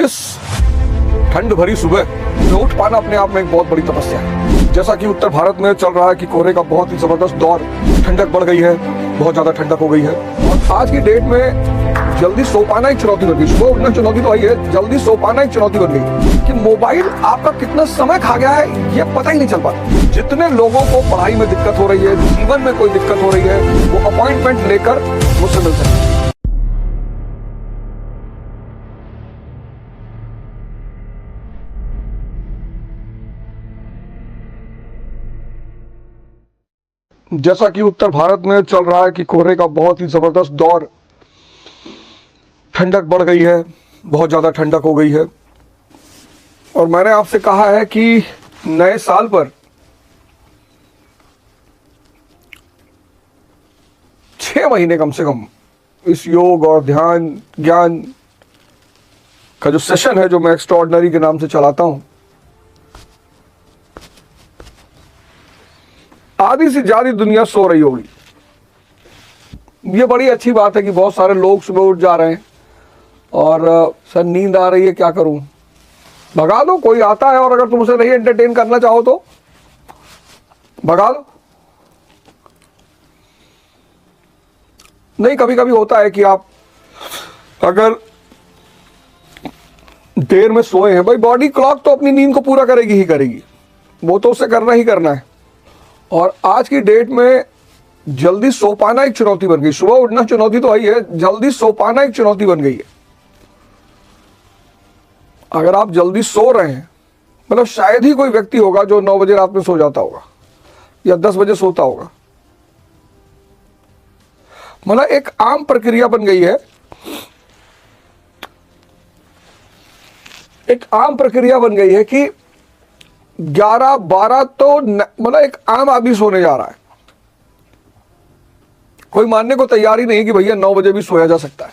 इस ठंड भरी सुबह में उठ पाना अपने आप में एक बहुत बड़ी तपस्या है। जैसा कि उत्तर भारत में चल रहा है कि कोहरे का बहुत ही जबरदस्त दौर, ठंडक बढ़ गई है, बहुत ज्यादा ठंडक हो गई है और आज की डेट में जल्दी सो पाना एक चुनौती बन गई। सुबह उठना चुनौती तो आई है, जल्दी सो पाना एक चुनौती बन गई कि मोबाइल आपका कितना समय खा गया है ये पता ही नहीं चल पाता। जितने लोगों को पढ़ाई में दिक्कत हो रही है, जीवन में कोई दिक्कत हो रही है, वो अपॉइंटमेंट लेकर मुझसे मिल सकते हैं। जैसा कि उत्तर भारत में चल रहा है कि कोहरे का बहुत ही जबरदस्त दौर, ठंडक बढ़ गई है, बहुत ज्यादा ठंडक हो गई है और मैंने आपसे कहा है कि नए साल पर 6 महीने कम से कम इस योग और ध्यान ज्ञान का जो सेशन है, जो मैं एक्स्ट्राऑर्डिनरी के नाम से चलाता हूं, आधी से ज्यादा दुनिया सो रही होगी। ये बड़ी अच्छी बात है कि बहुत सारे लोग सुबह उठ जा रहे हैं और सर नींद आ रही है, क्या करूं? भगा दो, कोई आता है और अगर तुम उसे नहीं एंटरटेन करना चाहो तो भगा दो। नहीं, कभी कभी होता है कि आप अगर देर में सोए हैं, भाई बॉडी क्लॉक तो अपनी नींद को पूरा करेगी ही करेगी, वो तो उसे करना ही करना है। और आज की डेट में जल्दी सो पाना एक चुनौती बन गई। सुबह उठना चुनौती तो आई है, जल्दी सो पाना एक चुनौती बन गई है। अगर आप जल्दी सो रहे हैं, मतलब शायद ही कोई व्यक्ति होगा जो 9 बजे रात में सो जाता होगा या 10 बजे सोता होगा। मतलब एक आम प्रक्रिया बन गई है, एक आम प्रक्रिया बन गई है कि 11-12 तो मतलब एक आम आदमी सोने जा रहा है। कोई मानने को तैयार ही नहीं कि भैया 9 बजे भी सोया जा सकता है।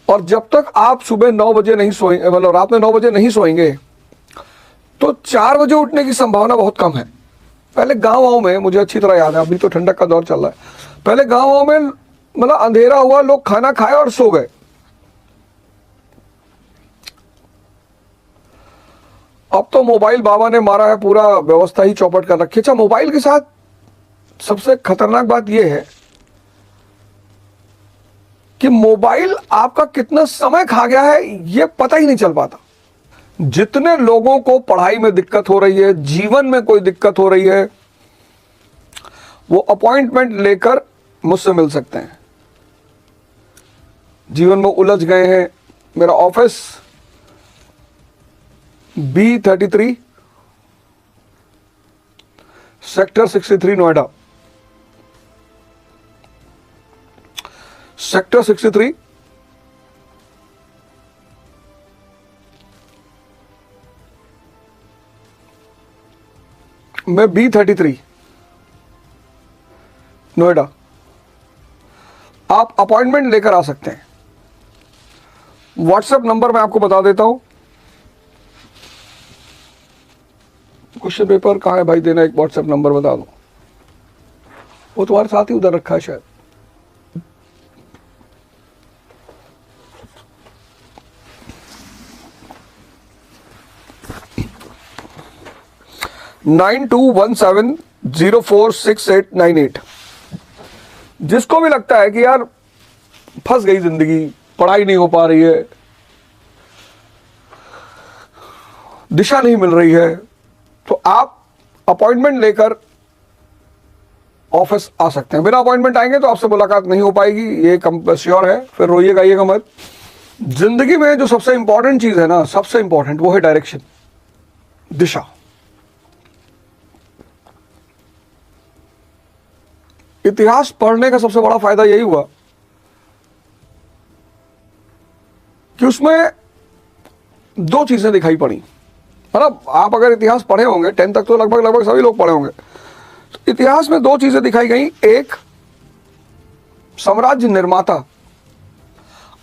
और जब तक आप सुबह 9 बजे नहीं सोएंगे, मतलब रात में 9 बजे नहीं सोएंगे, तो 4 बजे उठने की संभावना बहुत कम है। पहले गांव में, मुझे अच्छी तरह याद है, अभी तो ठंडक का दौर चल रहा है, पहले गांव में मतलब अंधेरा हुआ, लोग खाना खाए और सो गए। अब तो मोबाइल बाबा ने मारा है, पूरा व्यवस्था ही चौपट कर रखी है। अच्छा, मोबाइल के साथ सबसे खतरनाक बात यह है कि मोबाइल आपका कितना समय खा गया है यह पता ही नहीं चल पाता। जितने लोगों को पढ़ाई में दिक्कत हो रही है, जीवन में कोई दिक्कत हो रही है, वो अपॉइंटमेंट लेकर मुझसे मिल सकते हैं। जीवन में उलझ गए हैं। मेरा office B33 sector 63 Noida, sector 63 में B33 नोएडा। आप अपॉइंटमेंट लेकर आ सकते हैं। व्हाट्सएप नंबर मैं आपको बता देता हूं। क्वेश्चन पेपर कहाँ है भाई, देना एक व्हाट्सएप नंबर बता दो। वो तुम्हारे साथ ही उधर रखा है शायद। (9217046898) जिसको भी लगता है कि यार फंस गई जिंदगी, पढ़ाई नहीं हो पा रही है, दिशा नहीं मिल रही है, तो आप अपॉइंटमेंट लेकर ऑफिस आ सकते हैं। बिना अपॉइंटमेंट आएंगे तो आपसे मुलाकात नहीं हो पाएगी, ये श्योर है। फिर रोइएगा मत। जिंदगी में जो सबसे इंपॉर्टेंट चीज है ना, सबसे इंपॉर्टेंट, वो है डायरेक्शन, दिशा। इतिहास पढ़ने का सबसे बड़ा फायदा यही हुआ कि उसमें 2 चीजें दिखाई पड़ी। मतलब आप अगर इतिहास पढ़े होंगे, 10 तक तो लगभग सभी लोग पढ़े होंगे, तो इतिहास में 2 चीजें दिखाई गई। एक, साम्राज्य निर्माता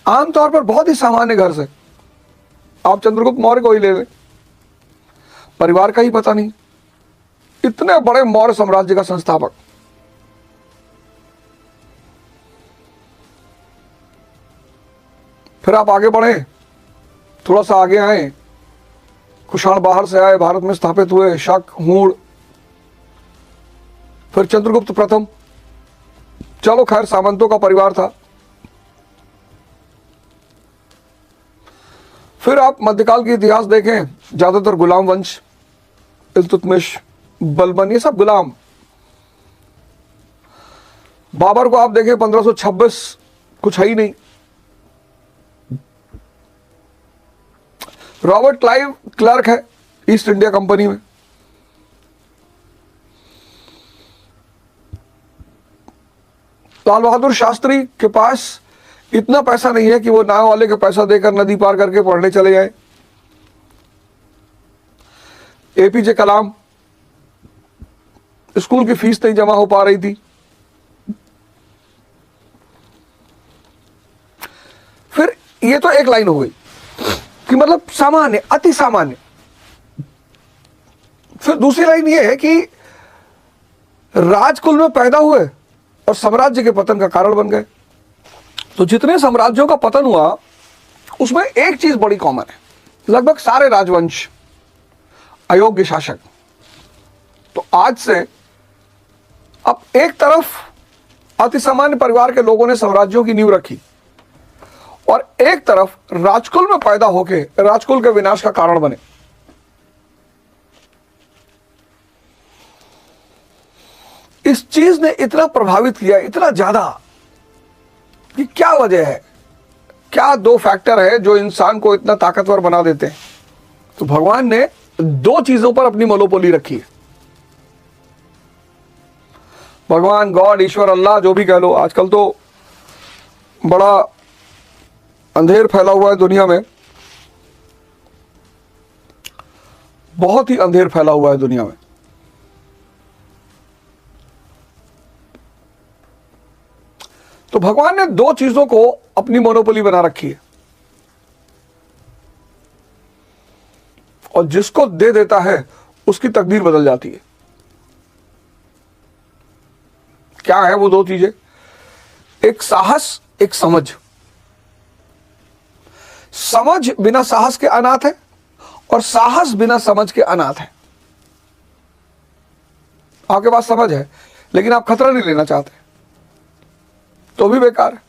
आमतौर पर बहुत ही सामान्य घर से, आप चंद्रगुप्त मौर्य को ही ले लें, परिवार का ही पता नहीं, इतने बड़े मौर्य साम्राज्य का संस्थापक। फिर आप आगे बढ़े, थोड़ा सा आगे आए, कुषाण बाहर से आए, भारत में स्थापित हुए, शक, हूण, फिर चंद्रगुप्त प्रथम। चलो खैर, सामंतों का परिवार था। फिर आप मध्यकाल के इतिहास देखें, ज्यादातर गुलाम वंश, इल्तुतमिश, बलबन, ये सब गुलाम। बाबर को आप देखें 1526, कुछ है ही नहीं। रॉबर्ट क्लाइव क्लर्क है ईस्ट इंडिया कंपनी में। लाल बहादुर शास्त्री के पास इतना पैसा नहीं है कि वो नाव वाले के पैसा देकर नदी पार करके पढ़ने चले जाए। एपीजे कलाम, स्कूल की फीस नहीं जमा हो पा रही थी। फिर ये तो एक लाइन हो गई कि मतलब सामान्य, अति सामान्य। फिर दूसरी लाइन ये है कि राजकुल में पैदा हुए और साम्राज्य के पतन का कारण बन गए। तो जितने साम्राज्यों का पतन हुआ उसमें एक चीज बड़ी कॉमन है, लगभग सारे राजवंश अयोग्य शासक। तो आज से अब एक तरफ अति सामान्य परिवार के लोगों ने साम्राज्यों की नींव रखी और एक तरफ राजकुल में पैदा होके राजकुल के विनाश का कारण बने। इस चीज ने इतना प्रभावित किया, इतना ज्यादा, कि क्या वजह है, क्या दो फैक्टर है जो इंसान को इतना ताकतवर बना देते हैं। तो भगवान ने दो चीजों पर अपनी मोनोपोली रखी है। भगवान, गॉड, ईश्वर, अल्लाह, जो भी कह लो। आजकल तो बड़ा अंधेर फैला हुआ है दुनिया में, बहुत ही अंधेर फैला हुआ है दुनिया में। तो भगवान ने दो चीजों को अपनी मोनोपोली बना रखी है और जिसको दे देता है उसकी तकदीर बदल जाती है। क्या है वो दो चीजें? एक साहस, एक समझ। समझ बिना साहस के अनाथ है और साहस बिना समझ के अनाथ है। आपके पास समझ है लेकिन आप खतरा नहीं लेना चाहते तो भी बेकार है,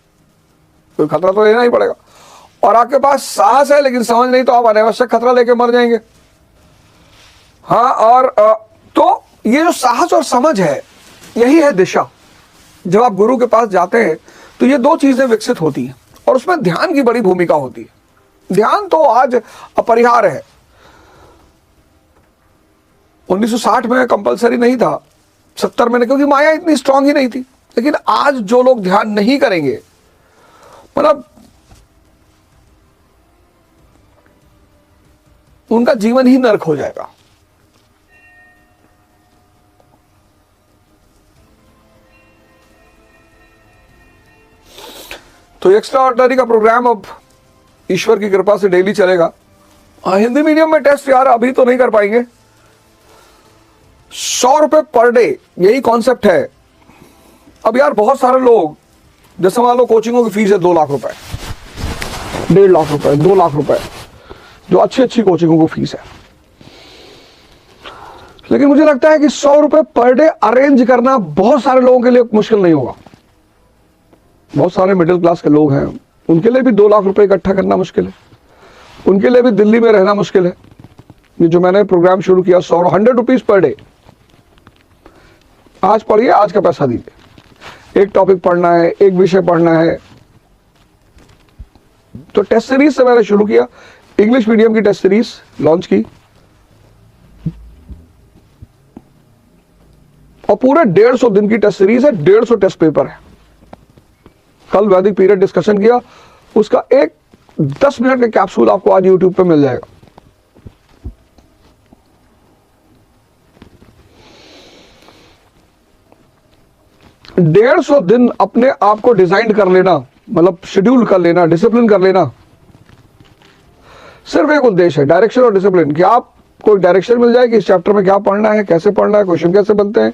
कोई खतरा तो लेना ही पड़ेगा। और आपके पास साहस है लेकिन समझ नहीं, तो आप अनावश्यक खतरा लेके मर जाएंगे। हाँ, और तो ये जो साहस और समझ है, यही है दिशा। जब आप गुरु के पास जाते हैं तो ये दो चीजें विकसित होती हैं और उसमें ध्यान की बड़ी भूमिका होती है। ध्यान तो आज अपरिहार्य है। 1960 में कंपलसरी नहीं था, 70 में, क्योंकि माया इतनी स्ट्रांग ही नहीं थी। लेकिन आज जो लोग ध्यान नहीं करेंगे, मतलब उनका जीवन ही नरक हो जाएगा। तो एक्स्ट्रा ऑर्डिनरी का प्रोग्राम अब ईश्वर की कृपा से डेली चलेगा। हिंदी मीडियम में टेस्ट यार अभी तो नहीं कर पाएंगे। 100 रुपए पर डे, यही कॉन्सेप्ट है। अब यार बहुत सारे लोग, जैसे मान लो कोचिंगों की फीस है 2 लाख रुपए, 1.5 लाख रुपए, 2 लाख रुपए, जो अच्छी अच्छी कोचिंगों को फीस है। लेकिन मुझे लगता है कि 100 रुपए पर डे अरेंज करना बहुत सारे लोगों के लिए मुश्किल नहीं होगा। बहुत सारे मिडिल क्लास के लोग हैं, उनके लिए भी 2 लाख रुपए इकट्ठा करना मुश्किल है। उनके लिए भी दिल्ली में रहना मुश्किल है। ये जो मैंने प्रोग्राम शुरू किया 100 रुपीज पर डे, आज पढ़िए, आज का पैसा दीजिए। एक टॉपिक पढ़ना है, एक विषय पढ़ना है। तो टेस्ट सीरीज से मैंने शुरू किया, इंग्लिश मीडियम की टेस्ट सीरीज लॉन्च की और पूरे 150 दिन की टेस्ट सीरीज है, 150 टेस्ट पेपर है। कल वैदिक पीरियड डिस्कशन किया, उसका एक 10 मिनट का कैप्सूल आपको आज यूट्यूब पे मिल जाएगा। डेढ़ 150 दिन अपने आप को डिजाइन कर लेना, मतलब शेड्यूल कर लेना, डिसिप्लिन कर लेना। सिर्फ एक उद्देश्य है, डायरेक्शन और डिसिप्लिन, कि आपको डायरेक्शन मिल जाए कि इस चैप्टर में क्या पढ़ना है, कैसे पढ़ना है, क्वेश्चन कैसे बनते हैं,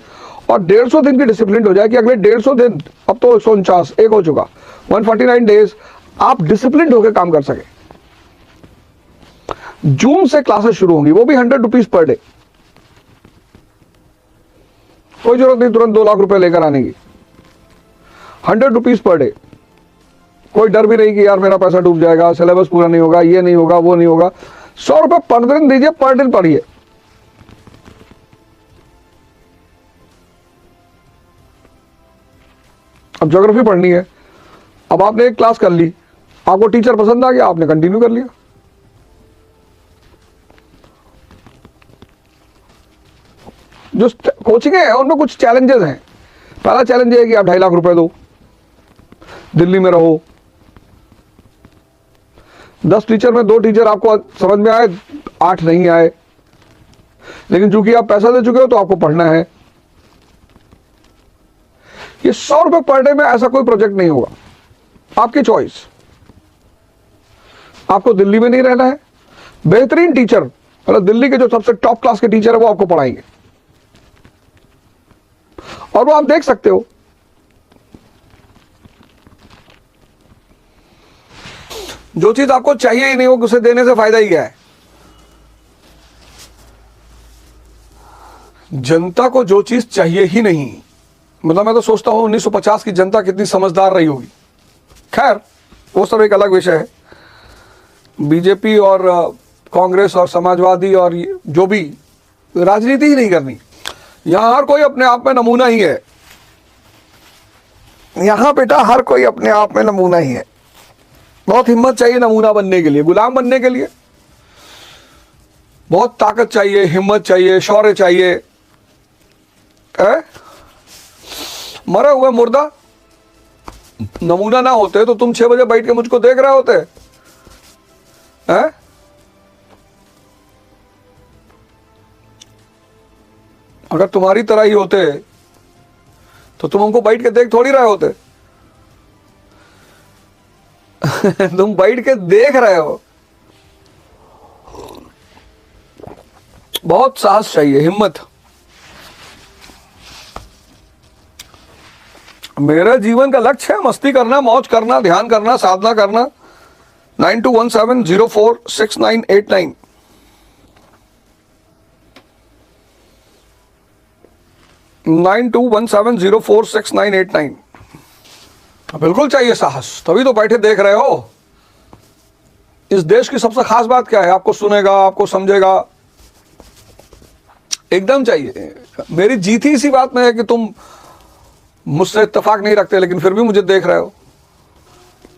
और 150 दिन की डिसिप्लिन हो जाए कि अगले 150 दिन, अब तो 149 एक हो चुका, 149 डेज आप डिसिप्लिन होकर काम कर सके। जून से क्लासेस शुरू होंगी, वो भी 100 रुपीज पर डे। कोई जरूरत नहीं तुरंत 2 लाख रुपए लेकर आने की। 100 रुपीज पर डे। कोई डर भी नहीं कि यार मेरा पैसा डूब जाएगा, सिलेबस पूरा नहीं होगा, ये नहीं होगा, वो नहीं होगा। 100 रुपए पर दिन दीजिए, पर दिन पढ़िए। अब ज्योग्राफी पढ़नी है, अब आपने एक क्लास कर ली, आपको टीचर पसंद आ गया, आपने कंटिन्यू कर लिया। जो कोचिंग है उनमें कुछ चैलेंजेस हैं। पहला चैलेंज है कि आप 2.5 लाख रुपए दो, दिल्ली में रहो, 10 टीचर में 2 टीचर आपको समझ में आए, 8 नहीं आए, लेकिन चूंकि आप पैसा दे चुके हो तो आपको पढ़ना है। ये 100 रुपए पर डे में ऐसा कोई प्रोजेक्ट नहीं होगा, आपकी चॉइस। आपको दिल्ली में नहीं रहना है, बेहतरीन टीचर, मतलब दिल्ली के जो सबसे टॉप क्लास के टीचर है वो आपको पढ़ाएंगे, और वो आप देख सकते हो। जो चीज आपको चाहिए ही नहीं हो, उसे देने से फायदा ही क्या है। जनता को जो चीज चाहिए ही नहीं, मतलब मैं तो सोचता हूं 1950 की जनता कितनी समझदार रही होगी। खैर वो सब एक अलग विषय है। बीजेपी और कांग्रेस और समाजवादी और जो भी, राजनीति ही नहीं करनी। यहां हर कोई अपने आप में नमूना ही है। यहां बेटा हर कोई अपने आप में नमूना ही है। बहुत हिम्मत चाहिए नमूना बनने के लिए, गुलाम बनने के लिए बहुत ताकत चाहिए, हिम्मत चाहिए, शौर्य चाहिए। मरे हुए मुर्दा नमूना ना होते तो तुम 6 बजे बैठ के मुझको देख रहे होते हैं? अगर तुम्हारी तरह ही होते तो तुम हमको बैठ के देख थोड़ी रहे होते। तुम बैठ के देख रहे हो। बहुत साहस चाहिए, हिम्मत। मेरा जीवन का लक्ष्य है मस्ती करना, मौज करना, ध्यान करना, साधना करना। 9217046989 9217046989। बिल्कुल चाहिए साहस, तभी तो बैठे देख रहे हो। इस देश की सबसे खास बात क्या है? आपको सुनेगा, आपको समझेगा, एकदम चाहिए। मेरी जीत ही इसी बात में है कि तुम मुझसे इत्तेफाक नहीं रखते, लेकिन फिर भी मुझे देख रहे हो।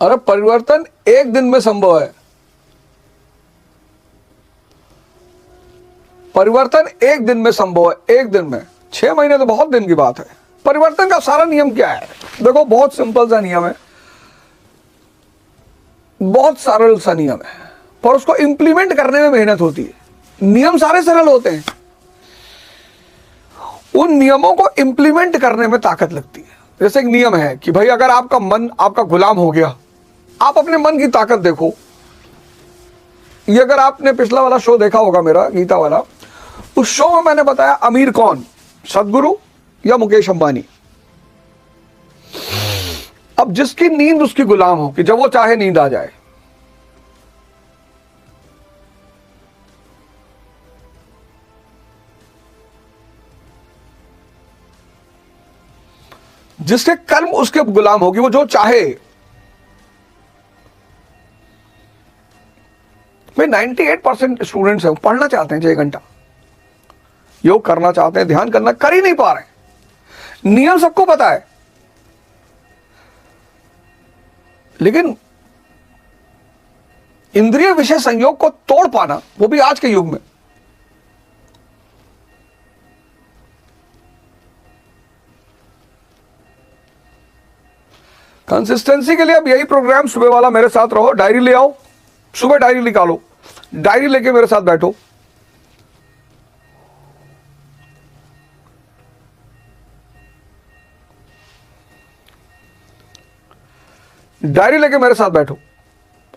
अरे परिवर्तन एक दिन में संभव है। परिवर्तन एक दिन में संभव है, एक दिन में। 6 महीने तो बहुत दिन की बात है। परिवर्तन का सारा नियम क्या है? देखो बहुत सिंपल सा नियम है, बहुत सरल सा नियम है, पर उसको इंप्लीमेंट करने में मेहनत होती है। नियम सारे सरल होते हैं, उन नियमों को इंप्लीमेंट करने में ताकत लगती है। जैसे एक नियम है कि भाई अगर आपका मन आपका गुलाम हो गया, आप अपने मन की ताकत देखो। ये अगर आपने पिछला वाला शो देखा होगा मेरा गीता वाला, उस शो में मैंने बताया अमीर कौन, सदगुरु या मुकेश अंबानी। अब जिसकी नींद उसकी गुलाम हो कि जब वो चाहे नींद आ जाए। जिसके कर्म उसके गुलाम होगी, वो जो चाहे। भाई 98% स्टूडेंट्स हैं, पढ़ना चाहते हैं 6 घंटा, योग करना चाहते हैं, ध्यान करना, कर ही नहीं पा रहे। नियम सबको पता है, लेकिन इंद्रिय विषय संयोग को तोड़ पाना, वो भी आज के युग में, कंसिस्टेंसी के लिए अब यही प्रोग्राम सुबह वाला मेरे साथ रहो। डायरी ले आओ, सुबह डायरी निकालो, डायरी लेके मेरे साथ बैठो। डायरी लेके मेरे साथ बैठो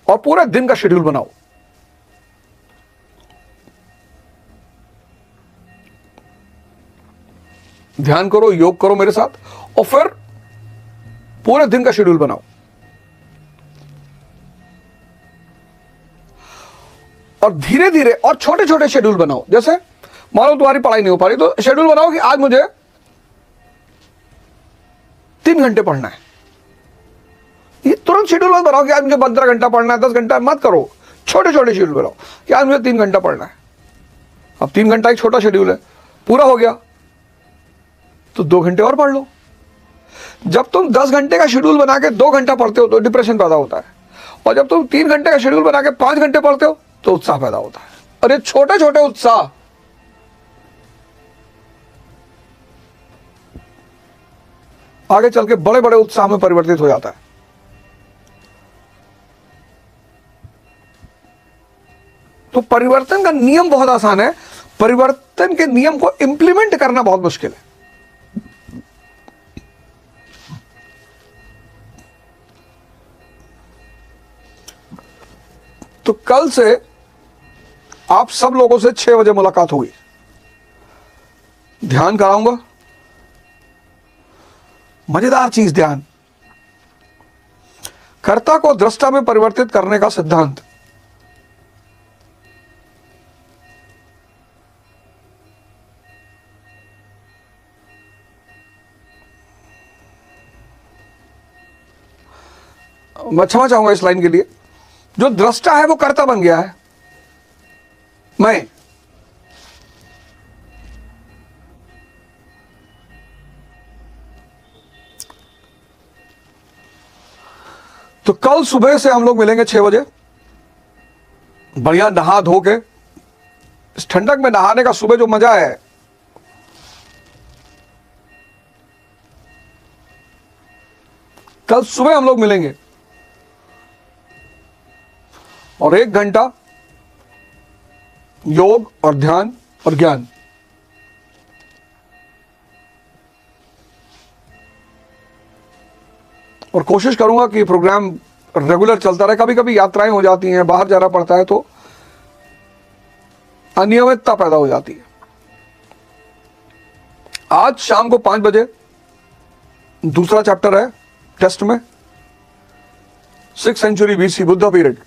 और पूरे दिन का शेड्यूल बनाओ। ध्यान करो, योग करो मेरे साथ, और फिर पूरे दिन का शेड्यूल बनाओ। और धीरे धीरे और छोटे छोटे शेड्यूल बनाओ। जैसे मान लो तुम्हारी पढ़ाई नहीं हो पा रही तो शेड्यूल बनाओ कि आज मुझे 3 घंटे पढ़ना है। ये तुरंत शेड्यूल मत बनाओ कि आज मुझे 15 घंटा पढ़ना है, 10 घंटा मत करो। छोटे छोटे शेड्यूल बनाओ कि आज मुझे 3 घंटा पढ़ना है। अब 3 घंटा एक छोटा शेड्यूल है, पूरा हो गया तो 2 घंटे और पढ़ लो। जब तुम 10 घंटे का शेड्यूल बना के 2 घंटा पढ़ते हो तो डिप्रेशन पैदा होता है, और जब तुम 3 घंटे का शेड्यूल बना के 5 घंटे पढ़ते हो तो उत्साह पैदा होता है। और ये छोटे छोटे उत्साह आगे चल के बड़े बड़े उत्साह में परिवर्तित हो जाता है। तो परिवर्तन का नियम बहुत आसान है, परिवर्तन के नियम को इंप्लीमेंट करना बहुत मुश्किल है। तो कल से आप सब लोगों से 6 बजे मुलाकात होगी। ध्यान कराऊंगा, मजेदार चीज ध्यान, कर्ता को दृष्टा में परिवर्तित करने का सिद्धांत। मैं क्षमा चाहूंगा इस लाइन के लिए। जो दृष्टा है वो कर्ता बन गया है, मैं। तो कल सुबह से हम लोग मिलेंगे 6 बजे, बढ़िया नहा धो के। इस ठंडक में नहाने का सुबह जो मजा है, कल सुबह हम लोग मिलेंगे और 1 घंटा योग और ध्यान और ज्ञान। और कोशिश करूंगा कि प्रोग्राम रेगुलर चलता रहे। कभी कभी यात्राएं हो जाती हैं, बाहर जाना पड़ता है, तो अनियमितता पैदा हो जाती है। आज शाम को 5 बजे दूसरा चैप्टर है टेस्ट में, 6th century BC Buddha period.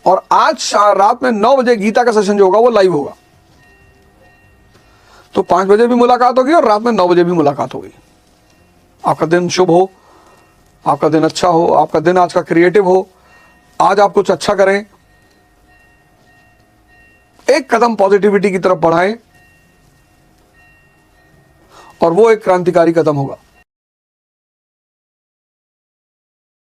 और आज रात में 9 बजे गीता का सेशन जो होगा वो लाइव होगा। तो 5 बजे भी मुलाकात होगी और रात में 9 बजे भी मुलाकात होगी। आपका दिन शुभ हो, आपका दिन अच्छा हो, आपका दिन आज का क्रिएटिव हो। आज आप कुछ अच्छा करें, एक कदम पॉजिटिविटी की तरफ बढ़ाएं और वो एक क्रांतिकारी कदम होगा।